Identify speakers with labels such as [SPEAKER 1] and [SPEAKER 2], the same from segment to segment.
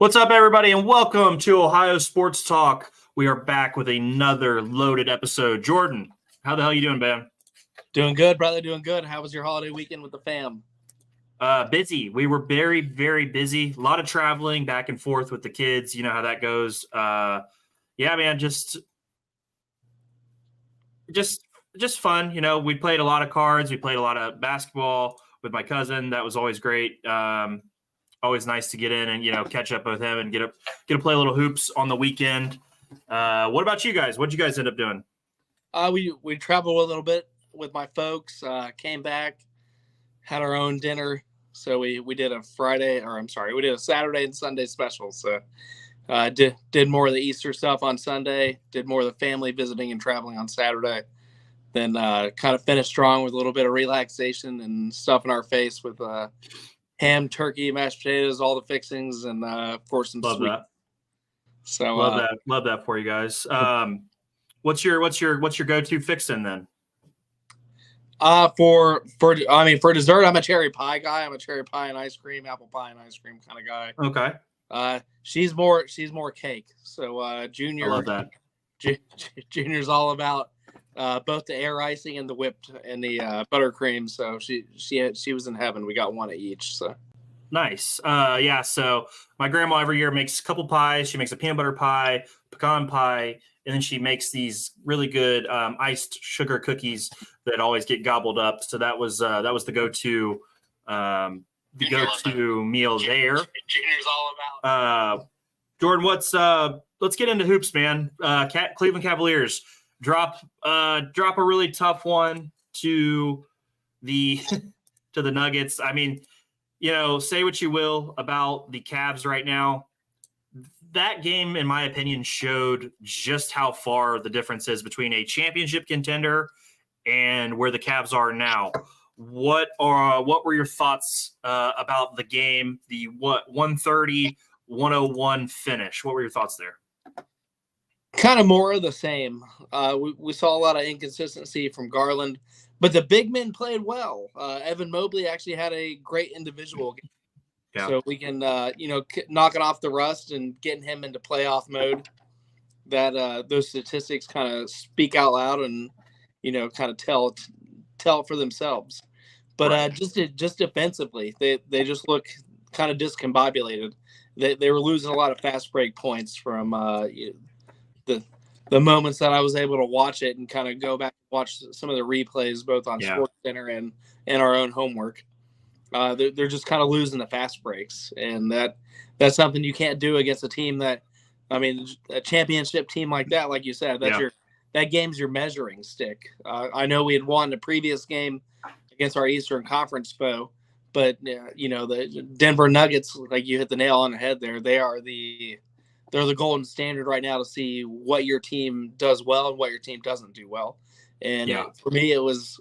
[SPEAKER 1] What's up, everybody, and welcome to Ohio Sports Talk. We are back with another loaded episode. Jordan, how the hell you doing, man?
[SPEAKER 2] Doing good, brother. Doing good. How was your holiday weekend with the fam?
[SPEAKER 1] Busy. We were very, very busy. A lot of traveling back and forth with the kids. You know how that goes. Yeah, man, just fun. You know, we played a lot of cards. We played a lot of basketball with my cousin. That was always great. Always nice to get in and, catch up with him and get to play a little hoops on the weekend. What about you guys? What did you guys end up doing?
[SPEAKER 2] We traveled a little bit with my folks, came back, had our own dinner. So we did a Saturday and Sunday special. So did more of the Easter stuff on Sunday, did more of the family visiting and traveling on Saturday. Then kind of finished strong with a little bit of relaxation and stuff in our face with ham, turkey, mashed potatoes, all the fixings, and of course some sweet.
[SPEAKER 1] That.
[SPEAKER 2] So
[SPEAKER 1] love that for you guys. What's your go-to fixin' then?
[SPEAKER 2] For dessert, I'm a cherry pie guy. I'm a cherry pie and ice cream, apple pie and ice cream kind of guy.
[SPEAKER 1] Okay.
[SPEAKER 2] She's more cake. So Junior,
[SPEAKER 1] I love that.
[SPEAKER 2] Junior's all about both the air icing and the whipped and the buttercream. So she was in heaven. We got one of each. So
[SPEAKER 1] nice. Yeah. So my grandma every year makes a couple pies. She makes a peanut butter pie, pecan pie, and then she makes these really good iced sugar cookies that always get gobbled up. So that was the go-to meal there.
[SPEAKER 2] Junior's all about.
[SPEAKER 1] Jordan, let's get into hoops, man. Cleveland Cavaliers drop a really tough one to the Nuggets. I mean, say what you will about the Cavs right now. That game, in my opinion, showed just how far the difference is between a championship contender and where the Cavs are now. What were your thoughts about the game, the 130-101 finish? What were your thoughts there?
[SPEAKER 2] Kind of more of the same. We saw a lot of inconsistency from Garland, but the big men played well. Evan Mobley actually had a great individual game. Yeah. So we can, knocking off the rust and getting him into playoff mode. That those statistics kind of speak out loud and, kind of tell for themselves. But right. Just defensively, they just look kind of discombobulated. They were losing a lot of fast break points from the moments that I was able to watch it and kind of go back and watch some of the replays both on SportsCenter and our own homework. They're just kind of losing the fast breaks, and that's something you can't do against a team that, a championship team like that, like you said, that game's your measuring stick. I know we had won the previous game against our Eastern Conference foe, but the Denver Nuggets, like you hit the nail on the head there, they're the golden standard right now to see what your team does well and what your team doesn't do well. And for me, it was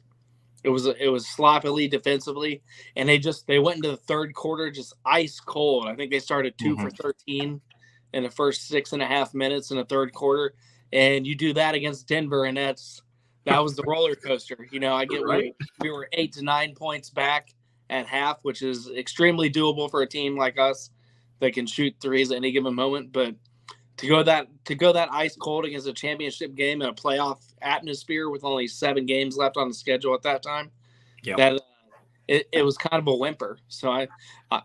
[SPEAKER 2] sloppily defensively, and they went into the third quarter just ice cold. I think they started 2 for 13 in the first 6.5 minutes in the third quarter, and you do that against Denver, and that was the roller coaster. I get right. We were 8 to 9 points back at half, which is extremely doable for a team like us that can shoot threes at any given moment, but to go that ice cold against a championship game in a playoff atmosphere with only 7 games left on the schedule at that time, it was kind of a whimper. So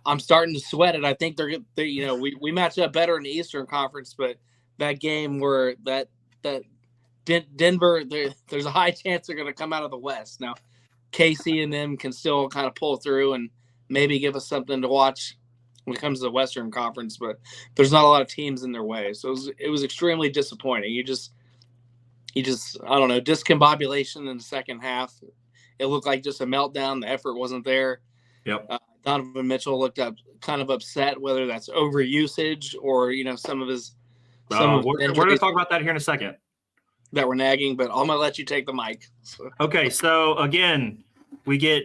[SPEAKER 2] I'm starting to sweat it. I think we match up better in the Eastern Conference, but that game where that Denver, there's a high chance they're going to come out of the West. Now, KC and them can still kind of pull through and maybe give us something to watch when it comes to the Western Conference, but there's not a lot of teams in their way. So it was extremely disappointing. You just I don't know, discombobulation in the second half. It looked like just a meltdown. The effort wasn't there.
[SPEAKER 1] Yep.
[SPEAKER 2] Donovan Mitchell looked up kind of upset, whether that's overusage or, some of his.
[SPEAKER 1] We're going to talk about that here in a second.
[SPEAKER 2] That were nagging, but I'm going to let you take the mic. So.
[SPEAKER 1] Okay. So again, we get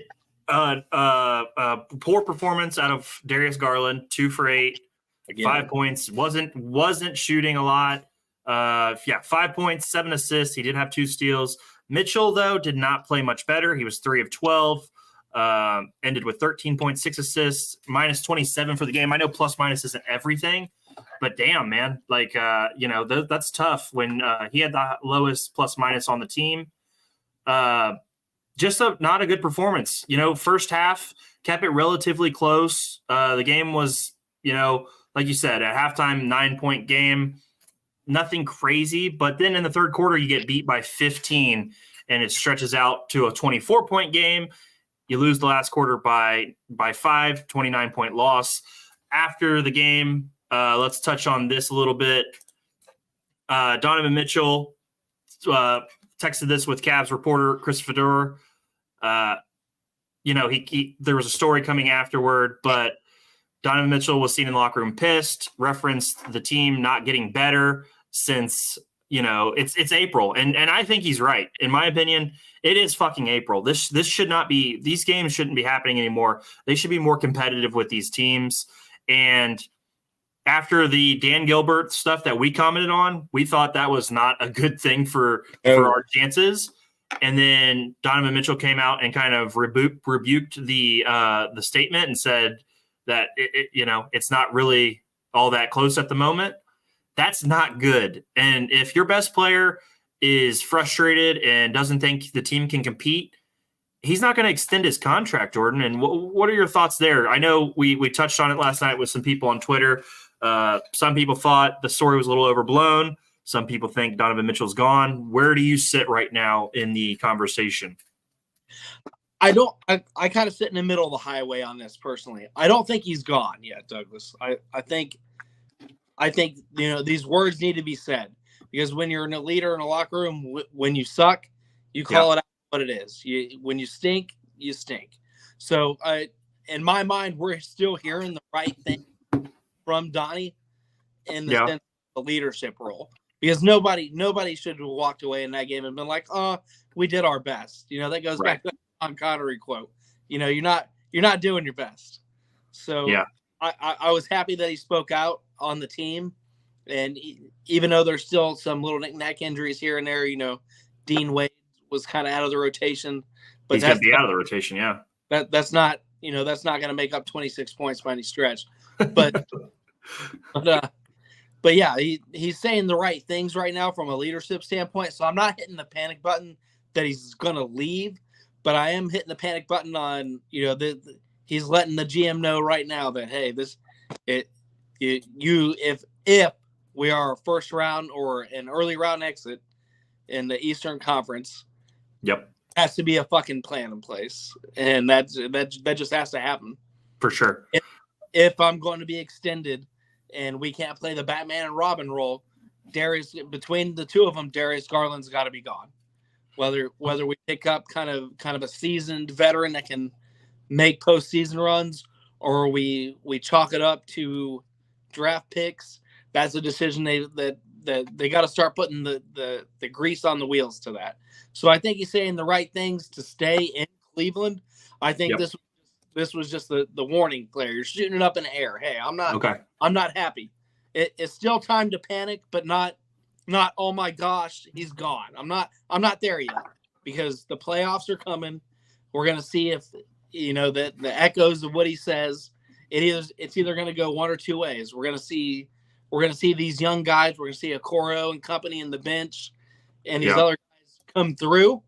[SPEAKER 1] poor performance out of Darius Garland, 2 for 8, 5 points. Wasn't shooting a lot. 5 points, 7 assists. He did have 2 steals. Mitchell, though, did not play much better. He was 3 of 12. Ended with 13.6 assists, minus 27 for the game. I know plus minus isn't everything, But damn, man, like, that's tough when he had the lowest plus minus on the team. Just not a good performance. First half kept it relatively close. The game was, like you said, at halftime, 9-point game, nothing crazy. But then in the third quarter, you get beat by 15, and it stretches out to a 24-point game. You lose the last quarter by 5, 29-point loss. After the game, let's touch on this a little bit. Donovan Mitchell texted this with Cavs reporter Chris Fedor. There was a story coming afterward, but Donovan Mitchell was seen in the locker room pissed, referenced the team not getting better since, it's April. And I think he's right. In my opinion, it is fucking April. This should not be, these games shouldn't be happening anymore. They should be more competitive with these teams. And after the Dan Gilbert stuff that we commented on, we thought that was not a good thing for our chances. And then Donovan Mitchell came out and kind of rebuked the statement and said that it's not really all that close at the moment. That's not good. And if your best player is frustrated and doesn't think the team can compete, he's not going to extend his contract, Jordan. And what are your thoughts there? I know we touched on it last night with some people on Twitter. Some people thought the story was a little overblown. Some people think Donovan Mitchell's gone. Where do you sit right now in the conversation?
[SPEAKER 2] I kind of sit in the middle of the highway on this personally. I don't think he's gone yet, Douglas. I think these words need to be said, because when you're a leader in a locker room, when you suck, you call it out what it is. When you stink, you stink. So in my mind, we're still hearing the right thing from Donnie in the sense of the leadership role, because nobody should have walked away in that game and been like, "Oh, we did our best." That goes back to the John Connery quote. You're not doing your best. So I was happy that he spoke out on the team, and even though there's still some little knick-knack injuries here and there, Dean Wade was kind of out of the rotation, but
[SPEAKER 1] he's going to be out of the rotation. Yeah,
[SPEAKER 2] that's not going to make up 26 points by any stretch. But but yeah, he's saying the right things right now from a leadership standpoint. So I'm not hitting the panic button that he's going to leave, but I am hitting the panic button on he's letting the GM know right now that, hey, if we are a first round or an early round exit in the Eastern Conference, has to be a fucking plan in place, and that just has to happen
[SPEAKER 1] for sure.
[SPEAKER 2] If I'm going to be extended and we can't play the Batman and Robin role, between the two of them, Darius Garland's got to be gone. Whether we pick up kind of a seasoned veteran that can make postseason runs, or we chalk it up to draft picks, that's a decision that they got to start putting the grease on the wheels to that. So I think he's saying the right things to stay in Cleveland. I think this was just the warning player. You're shooting it up in the air. Hey, I'm not happy. It's still time to panic, but not oh my gosh, he's gone. I'm not there yet, because the playoffs are coming. We're gonna see if the echoes of what he says. It's either gonna go one or two ways. We're gonna see these young guys. We're gonna see Okoro and company in the bench, and these other guys come through,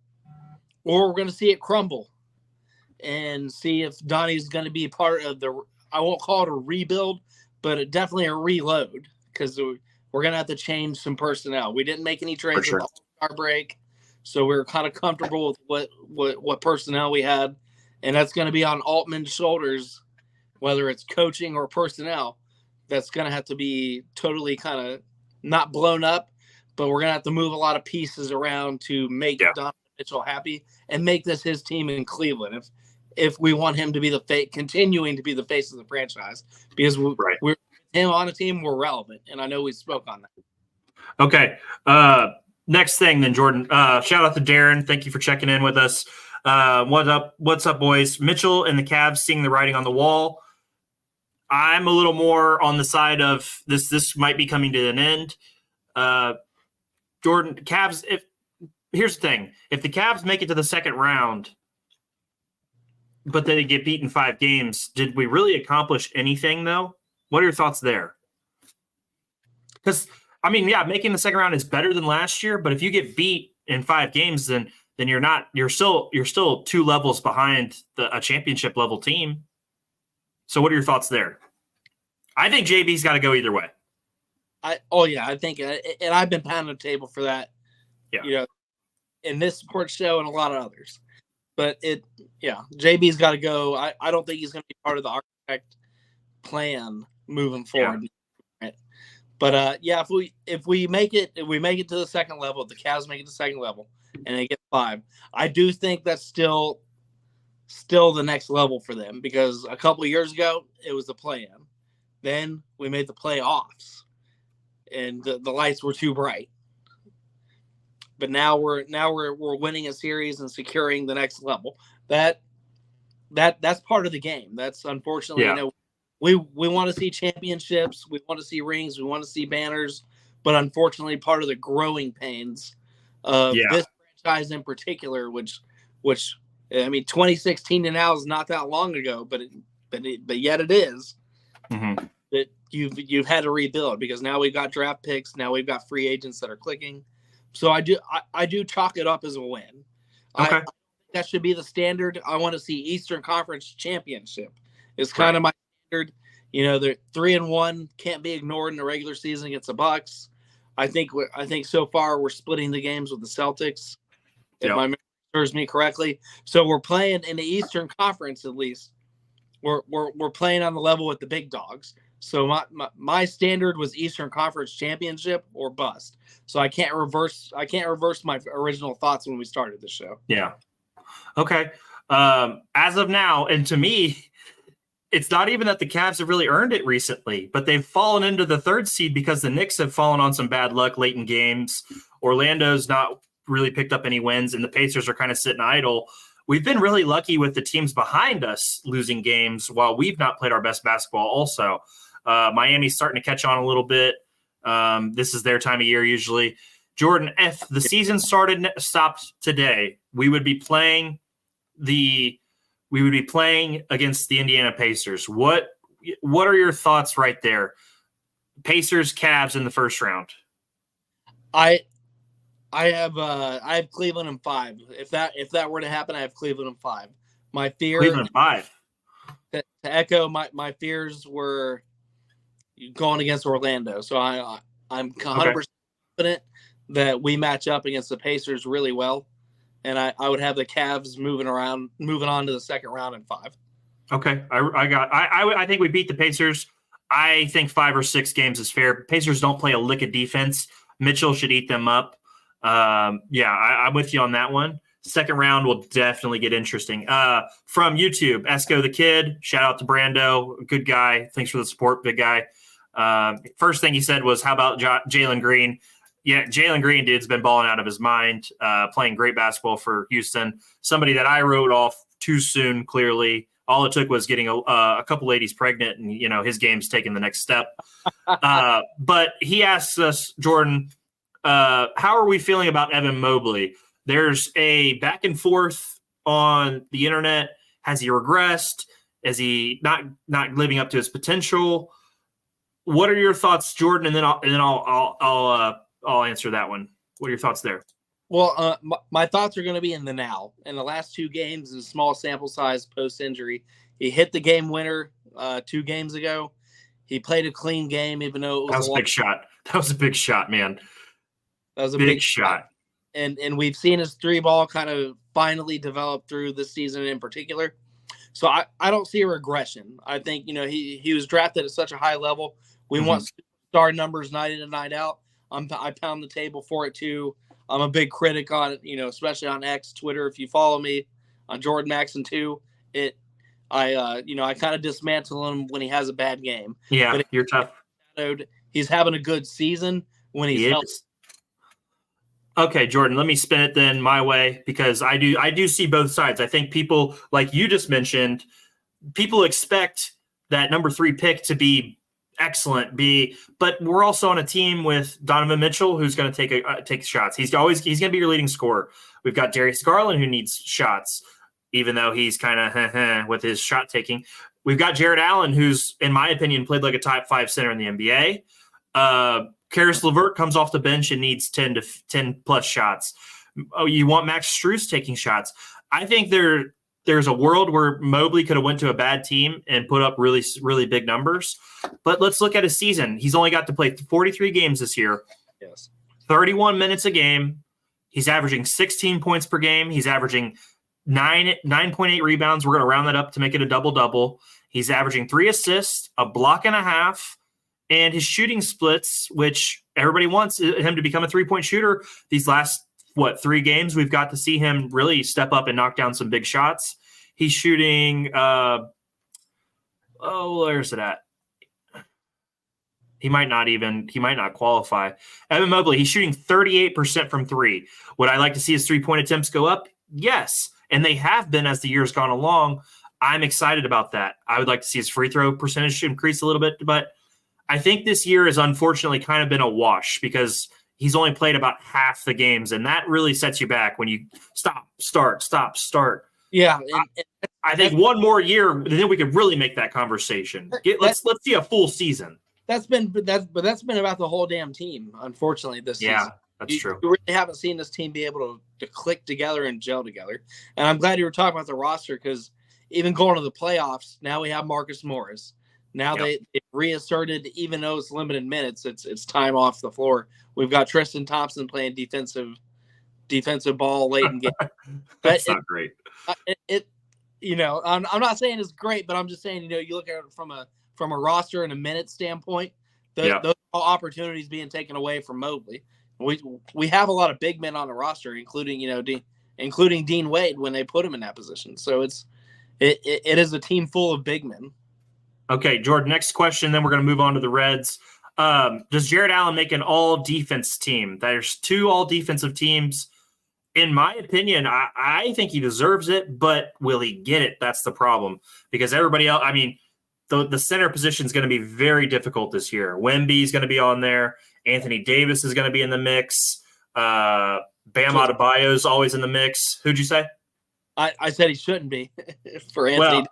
[SPEAKER 2] or we're gonna see it crumble, and see if Donnie's gonna be part of I won't call it a rebuild, but definitely a reload, because we're going to have to change some personnel. We didn't make any trades at the All-Star break, so we were kind of comfortable with what personnel we had, and that's going to be on Altman's shoulders, whether it's coaching or personnel. That's going to have to be totally kind of not blown up, but we're going to have to move a lot of pieces around to make Donovan Mitchell happy and make this his team in Cleveland. If we want him to be continuing to be the face of the franchise, because we're him on a team, we're relevant, and I know we spoke on that.
[SPEAKER 1] Okay. Next thing then, Jordan. Shout out to Darren. Thank you for checking in with us. What's up, boys? Mitchell and the Cavs seeing the writing on the wall. I'm a little more on the side of this might be coming to an end. Jordan, Cavs, here's the thing. If the Cavs make it to the second round, but then they get beaten 5 games, did we really accomplish anything, though? What are your thoughts there? Because I mean, yeah, making the second round is better than last year, but if you get beat in 5 games, then you're still 2 levels behind a championship level team. So what are your thoughts there? I think JB's got to go either way.
[SPEAKER 2] I think, and I've been pounding the table for that.
[SPEAKER 1] Yeah.
[SPEAKER 2] In this sports show and a lot of others. But JB's got to go. I don't think he's going to be part of the architect plan moving forward. Yeah. Right? But if we make it to the second level, if the Cavs make it to the second level and they get 5, I do think that's still the next level for them, because a couple of years ago it was the play-in. Then we made the playoffs, and the lights were too bright. But now we're winning a series and securing the next level. That's part of the game. That's unfortunately, we want to see championships, we want to see rings, we want to see banners, but unfortunately, part of the growing pains of this franchise in particular, which I mean, 2016 to now is not that long ago, but yet it is. Mm-hmm. That you've had to rebuild, because now we've got draft picks, now we've got free agents that are clicking. So I do chalk it up as a win.
[SPEAKER 1] Okay.
[SPEAKER 2] That should be the standard. I want to see Eastern Conference championship. It's kind of my standard. They're 3-1, can't be ignored in the regular season against the Bucks. I think so far we're splitting the games with the Celtics, if my memory serves me correctly. So we're playing in the Eastern Conference, at least. We're playing on the level with the big dogs. So my standard was Eastern Conference championship or bust. So I can't reverse my original thoughts when we started the show.
[SPEAKER 1] Yeah. Okay. As of now, and to me, it's not even that the Cavs have really earned it recently, but they've fallen into the 3rd seed because the Knicks have fallen on some bad luck late in games. Orlando's not really picked up any wins, and the Pacers are kind of sitting idle. We've been really lucky with the teams behind us losing games while we've not played our best basketball also. Miami's starting to catch on a little bit. This is their time of year usually. Jordan, if the season stopped today, we would be playing against the Indiana Pacers. What are your thoughts right there? Pacers, Cavs in the first round.
[SPEAKER 2] I have Cleveland in 5. If that were to happen, I have Cleveland in 5. My fear,
[SPEAKER 1] Cleveland 5.
[SPEAKER 2] To echo my fears were going against Orlando. So I'm 100% confident that we match up against the Pacers really well, and I would have the Cavs moving on to the second round in 5.
[SPEAKER 1] Okay, I think we beat the Pacers. I think 5 or 6 games is fair. Pacers don't play a lick of defense. Mitchell should eat them up. I'm with you on that one. Second round will definitely get interesting. From YouTube, Esco the Kid, shout out to Brando, good guy. Thanks for the support, big guy. First thing he said was, how about Jalen Green? Yeah, Jalen Green, dude's been balling out of his mind, playing great basketball for Houston. Somebody that I wrote off too soon, clearly. All it took was getting a couple ladies pregnant, and, his game's taking the next step. But he asks us, Jordan, how are we feeling about Evan Mobley? There's a back and forth on the internet. Has he regressed? Is he not living up to his potential? What are your thoughts, Jordan? And then I'll answer that one. What are your thoughts there?
[SPEAKER 2] Well, my thoughts are going to be in the now. In the last 2 games, in small sample size post-injury, he hit the game winner 2 games ago. He played a clean game, even though it was
[SPEAKER 1] a big shot. That was a big shot, man.
[SPEAKER 2] That was a big shot. And we've seen his 3-ball kind of finally develop through this season in particular. So I don't see a regression. I think, he was drafted at such a high level. We want star numbers night in and night out. I pound the table for it too. I'm a big critic on it, especially on X, Twitter. If you follow me on Jordan Maxon too, I kind of dismantle him when he has a bad game.
[SPEAKER 1] Yeah, but you're tough.
[SPEAKER 2] He's having a good season when he's healthy.
[SPEAKER 1] Okay, Jordan, let me spin it then my way, because I do see both sides. I think people, like you just mentioned, people expect that number 3 pick to be excellent, but we're also on a team with Donovan Mitchell, who's going to take shots. He's going to be your leading scorer. We've got Darius Garland, who needs shots, even though he's kind of with his shot taking. We've got Jared Allen, who's, in my opinion, played like a top 5 center in the NBA. Karis LeVert comes off the bench and needs 10 plus shots. Oh, you want Max Strus taking shots. I think there's a world where Mobley could have went to a bad team and put up really, really big numbers. But let's look at his season. He's only got to play 43 games this year.
[SPEAKER 2] Yes.
[SPEAKER 1] 31 minutes a game. He's averaging 16 points per game. He's averaging 9.8 rebounds. We're going to round that up to make it a double-double. He's averaging 3 assists, a block and a half, and his shooting splits, which everybody wants him to become a three-point shooter. These last, 3 games, we've got to see him really step up and knock down some big shots. He's shooting where's it at? He might not qualify. Evan Mobley, he's shooting 38% from 3. Would I like to see his 3-point attempts go up? Yes. And they have been as the year's gone along. I'm excited about that. I would like to see his free throw percentage increase a little bit, but I think this year has unfortunately kind of been a wash because he's only played about half the games, and that really sets you back when you stop, start.
[SPEAKER 2] Yeah.
[SPEAKER 1] I think one more year, then we could really make that conversation. Let's see a full season.
[SPEAKER 2] That's been about the whole damn team, unfortunately, this season.
[SPEAKER 1] Yeah, that's true.
[SPEAKER 2] You really haven't seen this team be able to click together and gel together. And I'm glad you were talking about the roster because even going to the playoffs, now we have Marcus Morris. Now they reasserted, even though it's limited minutes, it's time off the floor. We've got Tristan Thompson playing defensive ball late in game.
[SPEAKER 1] That's not great.
[SPEAKER 2] I'm not saying it's great, but I'm just saying, you look at it from a roster and a minute standpoint, those are all opportunities being taken away from Mobley. We have a lot of big men on the roster, including Dean Wade when they put him in that position. So it is a team full of big men.
[SPEAKER 1] Okay, Jordan, next question, then we're going to move on to the Reds. Does Jared Allen make an all-defense team? There's 2 all-defensive teams. In my opinion, I think he deserves it, but will he get it? That's the problem. Because everybody else, the center position is going to be very difficult this year. Wemby is going to be on there. Anthony Davis is going to be in the mix. Bam Adebayo is always in the mix. Who'd you say?
[SPEAKER 2] I said he shouldn't be for Anthony.
[SPEAKER 1] Well,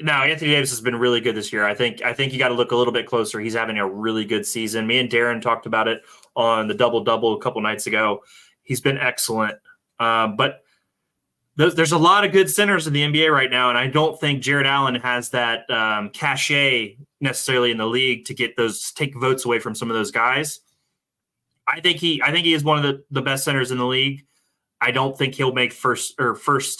[SPEAKER 1] no, Anthony Davis has been really good this year. I think you got to look a little bit closer. He's having a really good season. Me and Darren talked about it on the double-double a couple nights ago. He's been excellent. But there's a lot of good centers in the NBA right now, and I don't think Jared Allen has that cachet necessarily in the league to take votes away from some of those guys. I think he is one of the best centers in the league. I don't think he'll make first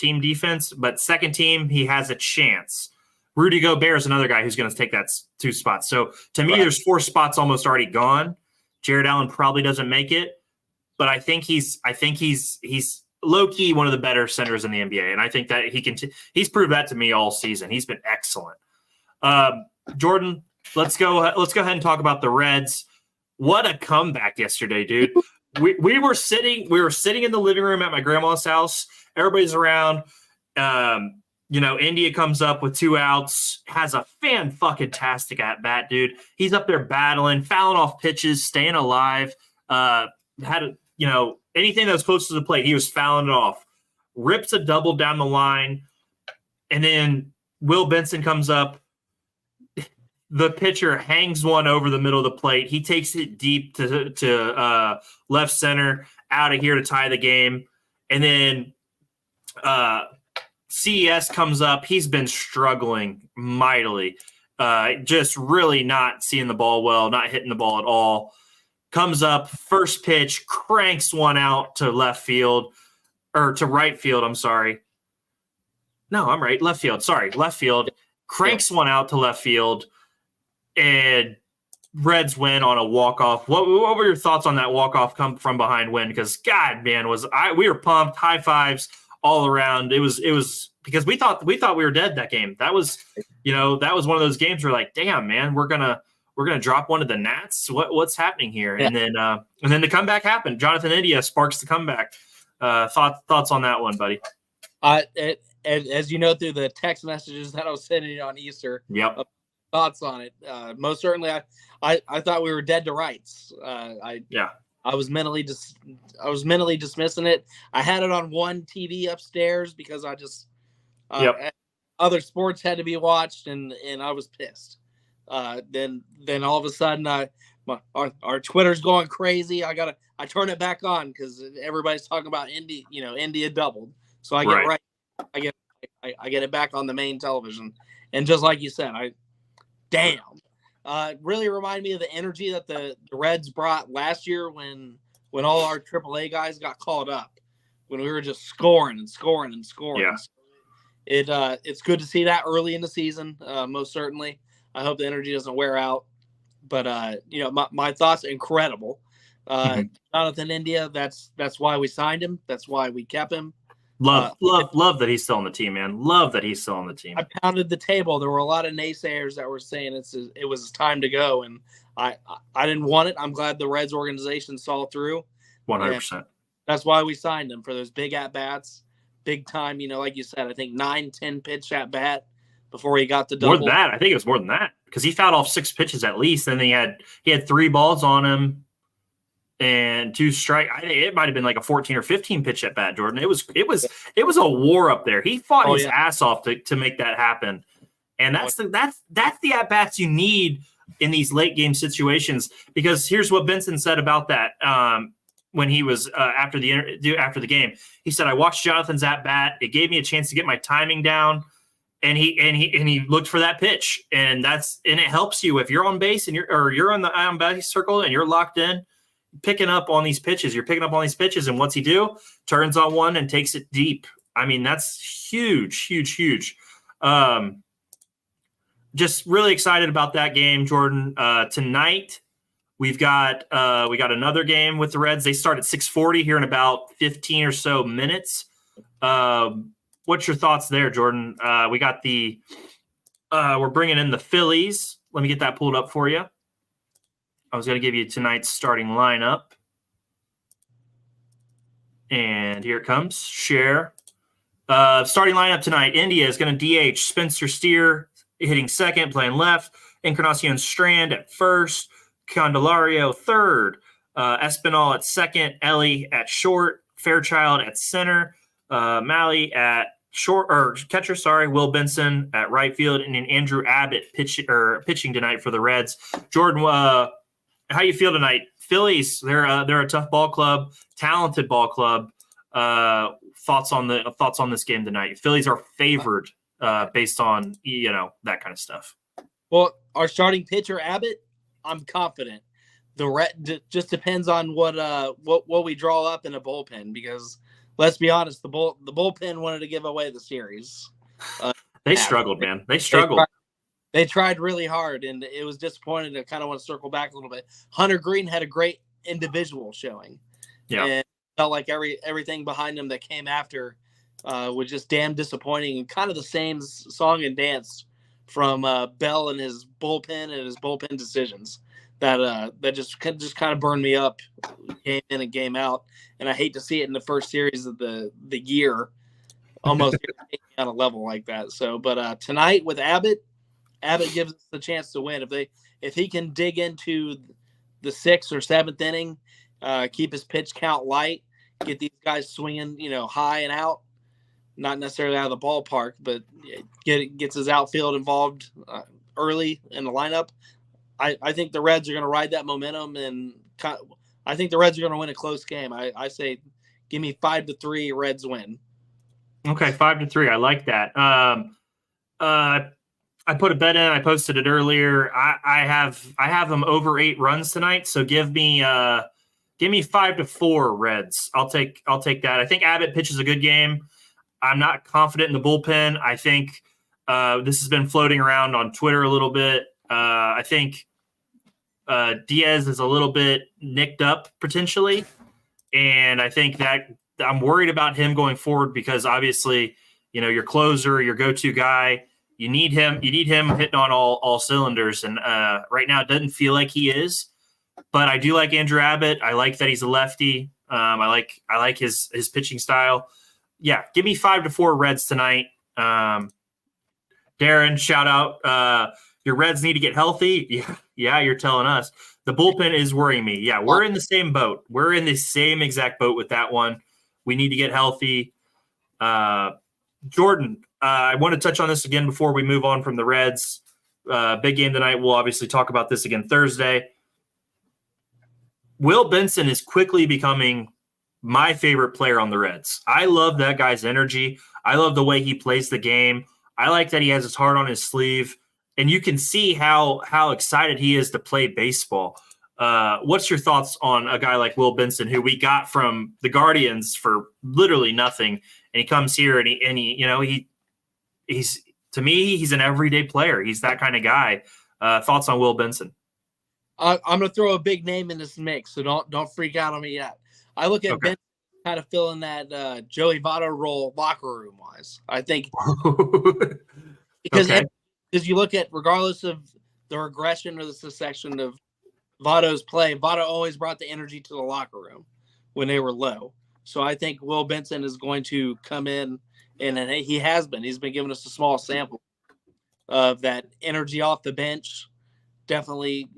[SPEAKER 1] team defense, but second team he has a chance. Rudy Gobert is another guy who's going to take that 2 spots. So to me, There's 4 spots almost already gone. Jared Allen probably doesn't make it, but I think he's low key one of the better centers in the NBA, and I think that he's proved that to me all season. He's been excellent. Jordan, let's go ahead and talk about the Reds. What a comeback yesterday, dude. We were sitting in the living room at my grandma's house. Everybody's around. India comes up with 2 outs, has a fan-fucking-tastic at-bat, dude. He's up there battling, fouling off pitches, staying alive. Anything that was close to the plate, he was fouling it off. Rips a double down the line, and then Will Benson comes up. The pitcher hangs one over the middle of the plate. He takes it deep to left center, out of here to tie the game. And then CES comes up. He's been struggling mightily, just really not seeing the ball well, not hitting the ball at all. Comes up, first pitch, cranks one out to left field, or to right field, I'm sorry. No, I'm right, left field. Sorry, left field. Cranks one out to left field, and Reds win on a walk-off. What were your thoughts on that walk-off come from behind win? Because, God, man, we were pumped, high fives all around. It was because we thought we were dead that game. That was one of those games where, like, damn, man, we're gonna drop one of the Nats. What's happening here? Yeah. And then the comeback happened. Jonathan India sparks the comeback. Thoughts on that one, buddy?
[SPEAKER 2] As you know, through the text messages that I was sending on Easter.
[SPEAKER 1] Yep.
[SPEAKER 2] Thoughts on it. Most certainly, I thought we were dead to rights. I was mentally dismissing it. I had it on one TV upstairs because I just other sports had to be watched, and I was pissed. then all of a sudden our Twitter's going crazy. I turn it back on because everybody's talking about India doubled. So I get it back on the main television, and just like you said, it really reminded me of the energy that the Reds brought last year when all our AAA guys got called up, when we were just scoring and scoring and scoring.
[SPEAKER 1] Yeah.
[SPEAKER 2] It's good to see that early in the season, most certainly. I hope the energy doesn't wear out. But my thoughts, incredible. Jonathan India, that's why we signed him. That's why we kept him.
[SPEAKER 1] Love that he's still on the team, man. Love that he's still on the team.
[SPEAKER 2] I pounded the table. There were a lot of naysayers that were saying it was time to go, and I didn't want it. I'm glad the Reds organization saw through.
[SPEAKER 1] 100%.
[SPEAKER 2] That's why we signed him, for those big at bats, big time. Like you said, I think 9-10 pitch at bat before he got the double.
[SPEAKER 1] More than that, I think it was more than that, because he fouled off 6 pitches at least, and he had 3 balls on him and 2 strike. It might have been like a 14 or 15 pitch at bat, Jordan. It was a war up there. He fought his ass off to make that happen, and that's the at bats you need in these late game situations. Because here's what Benson said about that when he was after the game. He said, "I watched Jonathan's at bat. It gave me a chance to get my timing down." And he looked for that pitch, and it helps you if you're on base and you're on the on base circle and you're locked in, picking up on these pitches. You're picking up on these pitches, and what's he do? Turns on one and takes it deep. I mean, that's huge, huge, huge. Just really excited about that game, Jordan. Tonight we got another game with the Reds. They start at 6:40 here in about 15 or so minutes. What's your thoughts there, Jordan? We got we're bringing in the Phillies. Let me get that pulled up for you. I was going to give you tonight's starting lineup. And here it comes. Share. Starting lineup tonight. India is going to DH. Spencer Steer hitting second, playing left. Encarnacion Strand at first. Candelario third. Espinal at second. Ellie at short. Fairchild at center. Malley at catcher. Will Benson at right field, and then Andrew Abbott pitching tonight for the Reds. Jordan, how you feel tonight? Phillies, they're a tough ball club, talented ball club. Thoughts on this game tonight? Phillies are favored based on that kind of stuff.
[SPEAKER 2] Well, our starting pitcher Abbott, I'm confident. Just depends on what we draw up in a bullpen, because let's be honest, the bullpen wanted to give away the series.
[SPEAKER 1] They struggled, man. They struggled.
[SPEAKER 2] They tried really hard, and it was disappointing. I kind of want to circle back a little bit. Hunter Green had a great individual showing. Yeah. And felt like everything behind him that came after was just damn disappointing, and kind of the same song and dance from Bell and his bullpen and his bullpen decisions that just kind of burned me up game in and game out. And I hate to see it in the first series of the year, almost on a level like that. So, but tonight with Abbott gives us the chance to win. If he can dig into the 6th or 7th inning, keep his pitch count light, get these guys swinging, high and out, not necessarily out of the ballpark, but gets his outfield involved early in the lineup. I think the Reds are going to ride that momentum, and I think the Reds are going to win a close game. I say, give me 5-3 Reds win.
[SPEAKER 1] Okay, 5-3. I like that. I put a bet in. I posted it earlier. I have them over 8 runs tonight. So give me 5-4 Reds. I'll take that. I think Abbott pitches a good game. I'm not confident in the bullpen. I think this has been floating around on Twitter a little bit. I think Diaz is a little bit nicked up potentially, and I think that I'm worried about him going forward, because obviously, your closer, your go-to guy. You need him hitting on all cylinders, and right now it doesn't feel like he is. But I do like Andrew Abbott. I like that he's a lefty. I like his pitching style. Yeah, give me 5-4 Reds tonight. Darren, shout out. Your Reds need to get healthy. Yeah, you're telling us. The bullpen is worrying me. Yeah, we're in the same boat. We're in the same exact boat with that one. We need to get healthy. Jordan, I want to touch on this again before we move on from the Reds. Big game tonight. We'll obviously talk about this again Thursday. Will Benson is quickly becoming my favorite player on the Reds. I love that guy's energy. I love the way he plays the game. I like that he has his heart on his sleeve, and you can see how excited he is to play baseball. What's your thoughts on a guy like Will Benson, who we got from the Guardians for literally nothing, and he comes here and he's to me, he's an everyday player. He's that kind of guy. Thoughts on Will Benson?
[SPEAKER 2] I'm going to throw a big name in this mix, so don't freak out on me yet. I look at Benson kind of filling that Joey Votto role locker room wise. I think because you look at, regardless of the regression or the succession of Votto's play, Votto always brought the energy to the locker room when they were low. So I think Will Benson is going to come in, and he has been. He's been giving us a small sample of that energy off the bench. Definitely,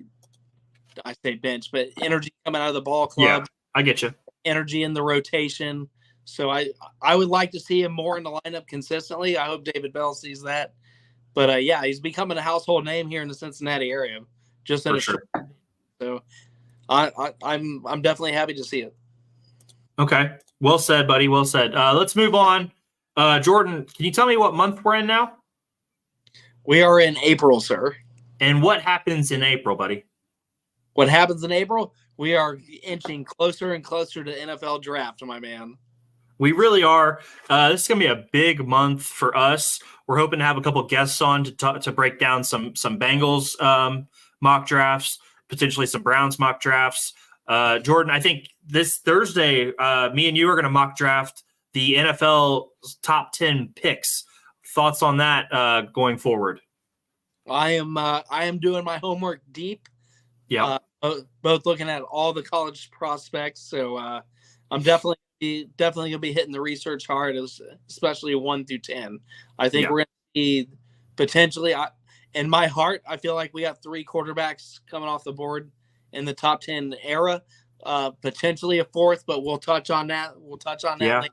[SPEAKER 2] I say bench, but energy coming out of the ball club.
[SPEAKER 1] Yeah, I get you.
[SPEAKER 2] Energy in the rotation. So I would like to see him more in the lineup consistently. I hope David Bell sees that. But he's becoming a household name here in the Cincinnati area. Just in
[SPEAKER 1] sure.
[SPEAKER 2] So I'm definitely happy to see it.
[SPEAKER 1] Okay. Well said, buddy. Well said. Let's move on. Jordan, can you tell me what month we're in now?
[SPEAKER 2] We are in April, sir.
[SPEAKER 1] And what happens in April, buddy?
[SPEAKER 2] What happens in April? We are inching closer and closer to NFL draft, my man.
[SPEAKER 1] We really are. This is going to be a big month for us. We're hoping to have a couple guests on to break down some Bengals mock drafts, potentially some Browns mock drafts. Jordan, I think this Thursday, me and you are going to mock draft the NFL top 10 picks. Thoughts on that going forward?
[SPEAKER 2] I am doing my homework deep.
[SPEAKER 1] Yeah.
[SPEAKER 2] Both looking at all the college prospects. So I'm definitely going to be hitting the research hard, especially 1 through 10. I think we're going to see potentially, in my heart, I feel like we got 3 quarterbacks coming off the board in the top 10 era. Potentially a 4th, but we'll touch on that. Later,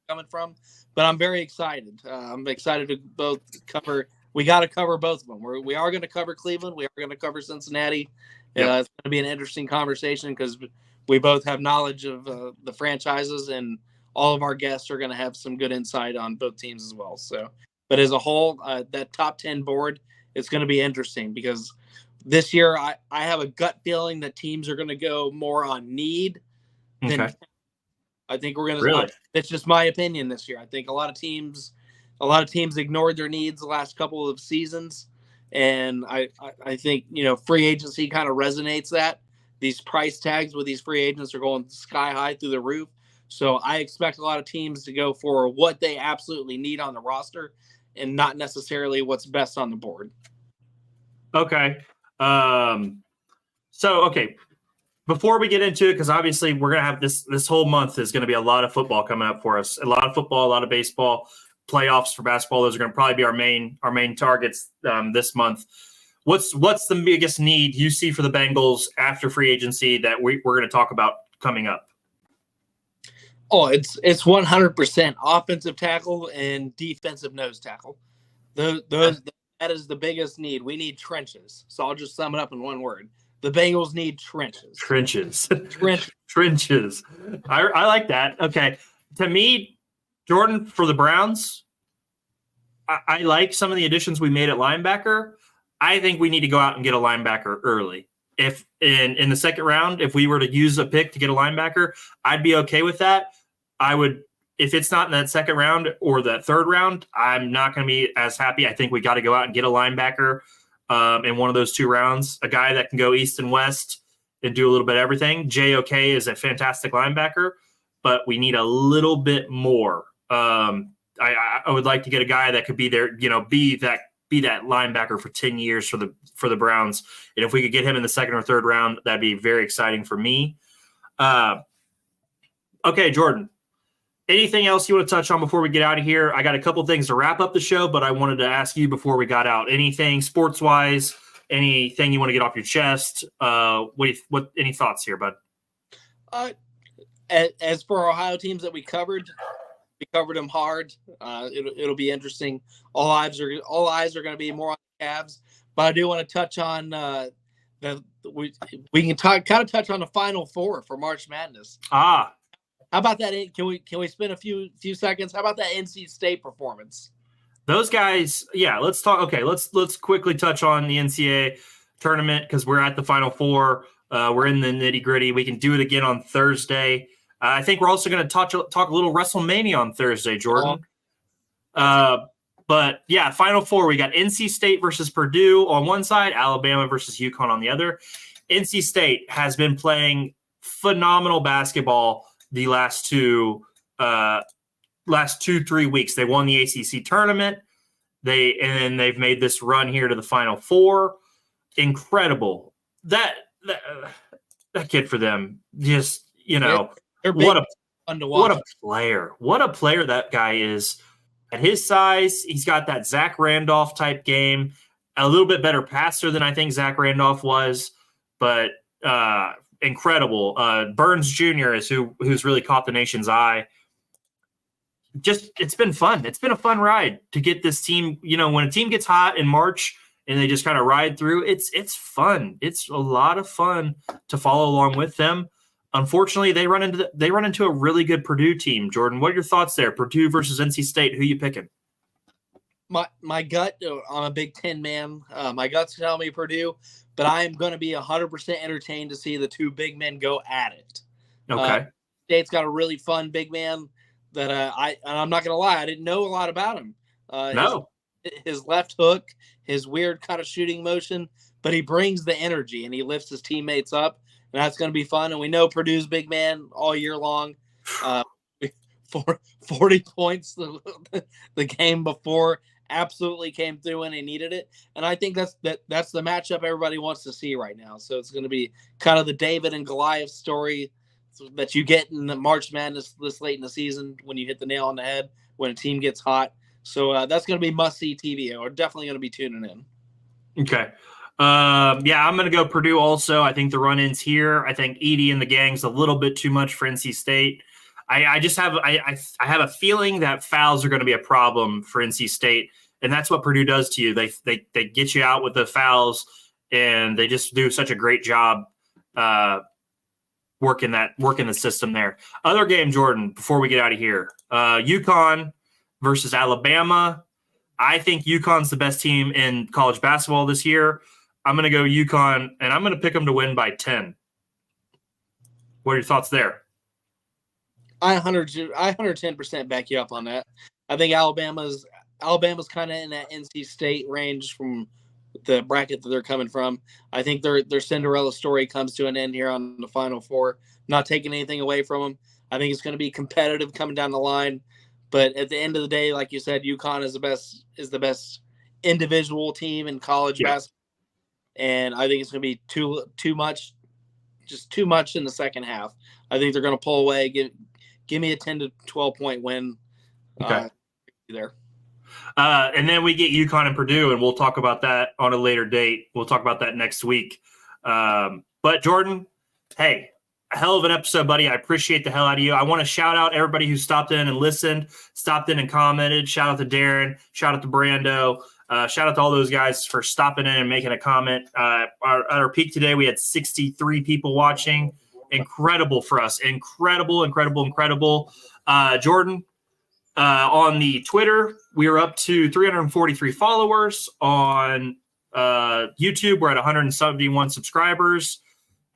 [SPEAKER 2] coming from. But I'm very excited. I'm excited to both cover. We got to cover both of them. We are going to cover Cleveland. We are going to cover Cincinnati. It's going to be an interesting conversation because we both have knowledge of the franchises, and all of our guests are going to have some good insight on both teams as well. So, but as a whole, that top 10 board, it's going to be interesting because this year I have a gut feeling that teams are going to go more on need than I think we're going to.
[SPEAKER 1] Really?
[SPEAKER 2] That's just my opinion this year. I think a lot of teams ignored their needs the last couple of seasons. And I think, free agency kind of resonates that. These price tags with these free agents are going sky high through the roof. So I expect a lot of teams to go for what they absolutely need on the roster and not necessarily what's best on the board.
[SPEAKER 1] Okay. Before we get into it, because obviously we're going to have this whole month is going to be a lot of football coming up for us. A lot of football, a lot of baseball. Playoffs for basketball, those are going to probably be our main targets this month. What's the biggest need you see for the Bengals after free agency that we're going to talk about coming up?
[SPEAKER 2] Oh, it's 100% offensive tackle and defensive nose tackle. That is the biggest need. We need trenches. So I'll just sum it up in one word. The Bengals need trenches.
[SPEAKER 1] Trenches. I like that. Okay. To me, Jordan, for the Browns, I like some of the additions we made at linebacker. I think we need to go out and get a linebacker early. If in the second round, if we were to use a pick to get a linebacker, I'd be okay with that. I would, if it's not in that second round or that third round, I'm not going to be as happy. I think we got to go out and get a linebacker in one of those 2 rounds, a guy that can go east and west and do a little bit of everything. JOK is a fantastic linebacker, but we need a little bit more. I would like to get a guy that could be there, be that linebacker for 10 years for the Browns. And if we could get him in the second or third round, that'd be very exciting for me. Okay, Jordan, anything else you want to touch on before we get out of here? I got a couple things to wrap up the show, but I wanted to ask you before we got out, anything sports wise, anything you want to get off your chest? Any thoughts here, bud?
[SPEAKER 2] As for Ohio teams that we covered them hard. It'll be interesting. All eyes are going to be more on the Cavs, but I do want to touch on we can kind of touch on the Final Four for March Madness. How about that? Can we spend a few seconds? How about that NC State performance?
[SPEAKER 1] Those guys, yeah. Let's talk. Okay, let's quickly touch on the NCAA tournament because we're at the Final Four. We're in the nitty gritty. We can do it again on Thursday. I think we're also going to talk a little WrestleMania on Thursday, Jordan. But yeah, Final Four. We got NC State versus Purdue on one side, Alabama versus UConn on the other. NC State has been playing phenomenal basketball the last 3 weeks. They won the ACC tournament. And they've made this run here to the Final Four. Incredible. That kid for them, just what a player. What a player that guy is. At his size, he's got that Zach Randolph type game. A little bit better passer than I think Zach Randolph was, but incredible. Burns Jr. is who's really caught the nation's eye. It's been fun. It's been a fun ride to get this team. When a team gets hot in March and they just kind of ride through, it's fun. It's a lot of fun to follow along with them. Unfortunately, they run into a really good Purdue team. Jordan, what are your thoughts there? Purdue versus NC State. Who you picking?
[SPEAKER 2] My gut, I'm a Big Ten man. My guts tell me Purdue, but I am going to be 100% entertained to see the two big men go at it.
[SPEAKER 1] Okay.
[SPEAKER 2] State's got a really fun big man that I'm not going to lie, I didn't know a lot about him.
[SPEAKER 1] No.
[SPEAKER 2] His left hook, his weird kind of shooting motion, but he brings the energy and he lifts his teammates up. And that's going to be fun. And we know Purdue's big man all year long. 40 points the game before absolutely came through when they needed it. And I think that's the matchup everybody wants to see right now. So it's going to be kind of the David and Goliath story that you get in the March Madness this late in the season when you hit the nail on the head when a team gets hot. So that's going to be must-see TV. We're definitely going to be tuning in.
[SPEAKER 1] Okay. Yeah, I'm going to go Purdue also. I think the run-ins here. I think Edey and the gang's a little bit too much for NC State. I just have I have a feeling that fouls are going to be a problem for NC State, and that's what Purdue does to you. They get you out with the fouls, and they just do such a great job working the system there. Other game, Jordan, before we get out of here, UConn versus Alabama. I think UConn's the best team in college basketball this year. I'm going to go UConn, and I'm going to pick them to win by 10. What are your thoughts there?
[SPEAKER 2] I 110% back you up on that. I think Alabama's kind of in that NC State range from the bracket that they're coming from. I think their Cinderella story comes to an end here on the Final Four. Not taking anything away from them. I think it's going to be competitive coming down the line. But at the end of the day, like you said, UConn is the best individual team in college basketball. And I think it's going to be too much in the second half. I think they're going to pull away. Give me a 10 to 12 point win.
[SPEAKER 1] Okay.
[SPEAKER 2] There.
[SPEAKER 1] And then we get UConn and Purdue, and we'll talk about that on a later date. We'll talk about that next week. But Jordan, hey, a hell of an episode, buddy. I appreciate the hell out of you. I want to shout out everybody who stopped in and listened, stopped in and commented. Shout out to Darren. Shout out to Brando. Shout out to all those guys for stopping in and making a comment. At our peak today, we had 63 people watching. Incredible for us. Incredible. Jordan, on the Twitter, we are up to 343 followers. On YouTube, we're at 171 subscribers.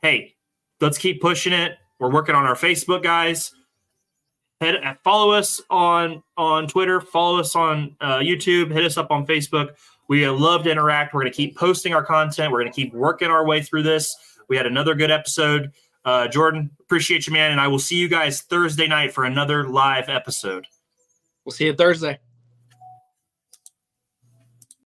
[SPEAKER 1] Hey, let's keep pushing it. We're working on our Facebook, guys. Follow us on Twitter. Follow us on YouTube. Hit us up on Facebook. We love to interact. We're going to keep posting our content. We're going to keep working our way through this. We had another good episode. Jordan, appreciate you, man. And I will see you guys Thursday night for another live episode.
[SPEAKER 2] We'll see you Thursday.